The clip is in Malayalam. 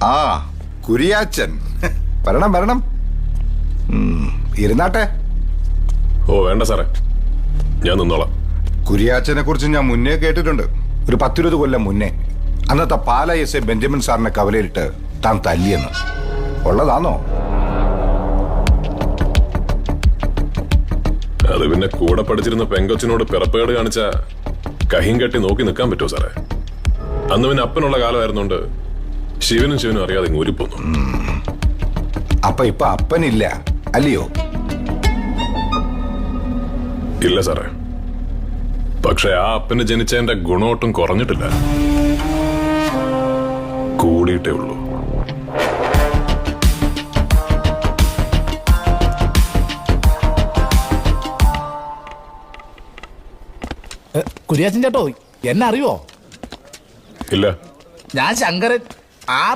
ആ കുരിയാച്ചൻ വരണം വരണം. ഇരുന്നാട്ടെ. ഓ വേണ്ട സാറേ, ഞാൻ നിന്നോളാം. കുരിയാച്ചനെ കുറിച്ച് ഞാൻ മുന്നേ കേട്ടിട്ടുണ്ട്. ഒരു 10-20 കൊല്ലം മുന്നേ അന്നത്തെ പാല എസ് എ ബെഞ്ചമിൻ സാറിനെ കവലയിലിട്ട് താൻ തല്ലിയെന്ന്. ഉള്ളതാണോ? അത് പിന്നെ കൂടെ പഠിച്ചിരുന്ന പെങ്കൊച്ചിനോട് പിറപ്പേട് കാണിച്ച കഹിം കെട്ടി നോക്കി നിൽക്കാൻ പറ്റുമോ സാറേ? അന്ന് പിന്നെ അപ്പനുള്ള കാലമായിരുന്നോണ്ട് ശിവനും അറിയാതെ ഊരിപ്പോന്നു. അപ്പൊ ഇപ്പൊ അപ്പനില്ല അല്ലയോ? ഇല്ല സാറേ, പക്ഷെ ആ അപ്പന് ജനിച്ചതിന്റെ ഗുണമൊട്ടും കുറഞ്ഞിട്ടില്ല, കൂടിയിട്ടേ ഉള്ളൂ. കുരിയാച്ചൻ ചേട്ടോ, എന്നെ അറിയോ? ഇല്ല. ഞാൻ ശങ്കരൻ. ആ